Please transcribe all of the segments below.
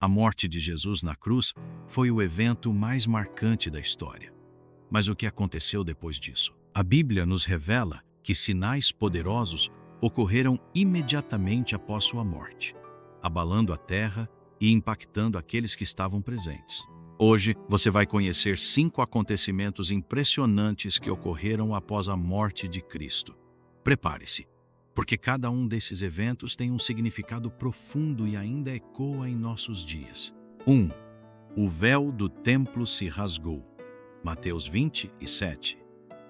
A morte de Jesus na cruz foi o evento mais marcante da história. Mas o que aconteceu depois disso? A Bíblia nos revela que sinais poderosos ocorreram imediatamente após sua morte, abalando a terra e impactando aqueles que estavam presentes. Hoje você vai conhecer 5 acontecimentos impressionantes que ocorreram após a morte de Cristo. Prepare-se, porque cada um desses eventos tem um significado profundo e ainda ecoa em nossos dias. 1. O véu do templo se rasgou. Mateus 27,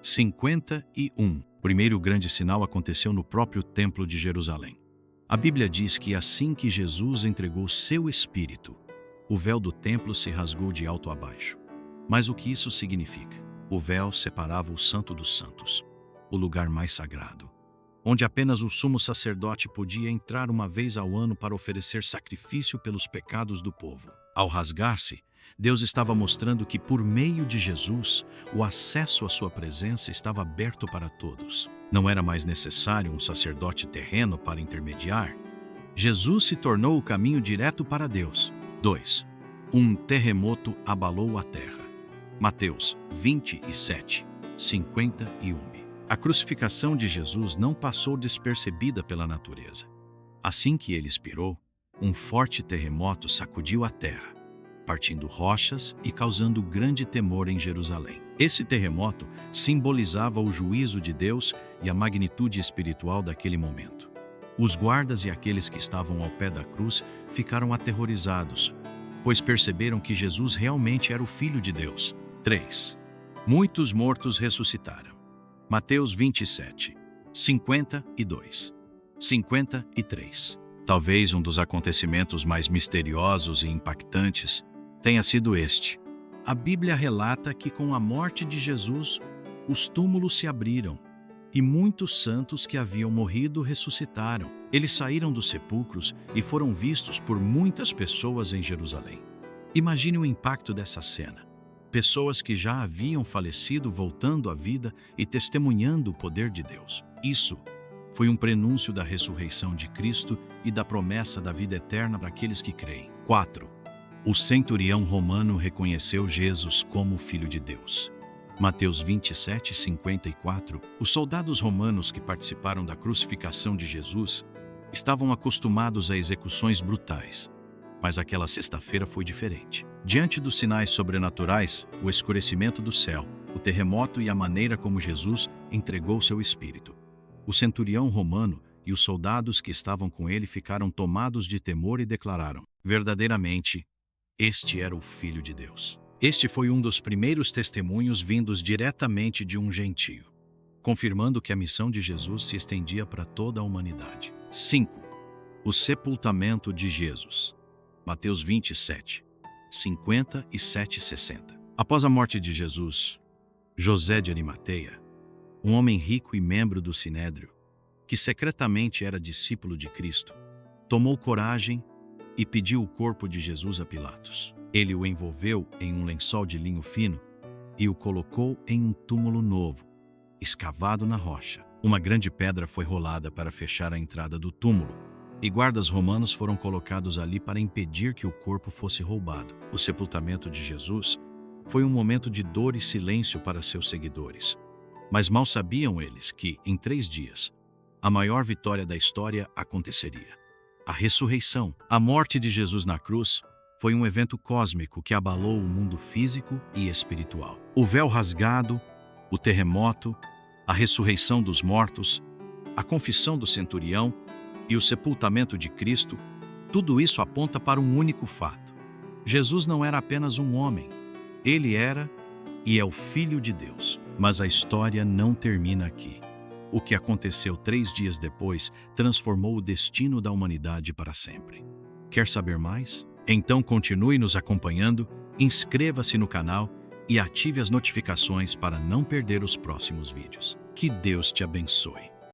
51. O primeiro grande sinal aconteceu no próprio templo de Jerusalém. A Bíblia diz que assim que Jesus entregou seu espírito, o véu do templo se rasgou de alto a baixo. Mas o que isso significa? O véu separava o Santo dos Santos, o lugar mais sagrado, onde apenas o sumo sacerdote podia entrar uma vez ao ano para oferecer sacrifício pelos pecados do povo. Ao rasgar-se, Deus estava mostrando que, por meio de Jesus, o acesso à sua presença estava aberto para todos. Não era mais necessário um sacerdote terreno para intermediar. Jesus se tornou o caminho direto para Deus. 2. Um terremoto abalou a terra. Mateus 27, 51. A crucificação de Jesus não passou despercebida pela natureza. Assim que ele expirou, um forte terremoto sacudiu a terra, partindo rochas e causando grande temor em Jerusalém. Esse terremoto simbolizava o juízo de Deus e a magnitude espiritual daquele momento. Os guardas e aqueles que estavam ao pé da cruz ficaram aterrorizados, pois perceberam que Jesus realmente era o Filho de Deus. 3. Muitos mortos ressuscitaram. Mateus 27, 52, 53. Talvez um dos acontecimentos mais misteriosos e impactantes tenha sido este. A Bíblia relata que com a morte de Jesus, os túmulos se abriram e muitos santos que haviam morrido ressuscitaram. Eles saíram dos sepulcros e foram vistos por muitas pessoas em Jerusalém. Imagine o impacto dessa cena. Pessoas que já haviam falecido voltando à vida e testemunhando o poder de Deus. Isso foi um prenúncio da ressurreição de Cristo e da promessa da vida eterna para aqueles que creem. 4. O centurião romano reconheceu Jesus como o Filho de Deus. Mateus 27, 54. Os soldados romanos que participaram da crucificação de Jesus estavam acostumados a execuções brutais, mas aquela sexta-feira foi diferente. Diante dos sinais sobrenaturais, o escurecimento do céu, o terremoto e a maneira como Jesus entregou seu espírito, o centurião romano e os soldados que estavam com ele ficaram tomados de temor e declararam: verdadeiramente, este era o Filho de Deus. Este foi um dos primeiros testemunhos vindos diretamente de um gentio, confirmando que a missão de Jesus se estendia para toda a humanidade. 5. O sepultamento de Jesus. Mateus 27, 57 e 60. Após a morte de Jesus, José de Arimateia, um homem rico e membro do Sinédrio, que secretamente era discípulo de Cristo, tomou coragem e pediu o corpo de Jesus a Pilatos. Ele o envolveu em um lençol de linho fino e o colocou em um túmulo novo, escavado na rocha. Uma grande pedra foi rolada para fechar a entrada do túmulo, e guardas romanos foram colocados ali para impedir que o corpo fosse roubado. O sepultamento de Jesus foi um momento de dor e silêncio para seus seguidores. Mas mal sabiam eles que, em 3 dias, a maior vitória da história aconteceria. A ressurreição. A morte de Jesus na cruz foi um evento cósmico que abalou o mundo físico e espiritual. O véu rasgado, o terremoto, a ressurreição dos mortos, a confissão do centurião e o sepultamento de Cristo, tudo isso aponta para um único fato. Jesus não era apenas um homem, ele era e é o Filho de Deus. Mas a história não termina aqui. O que aconteceu 3 dias depois transformou o destino da humanidade para sempre. Quer saber mais? Então continue nos acompanhando, inscreva-se no canal e ative as notificações para não perder os próximos vídeos. Que Deus te abençoe.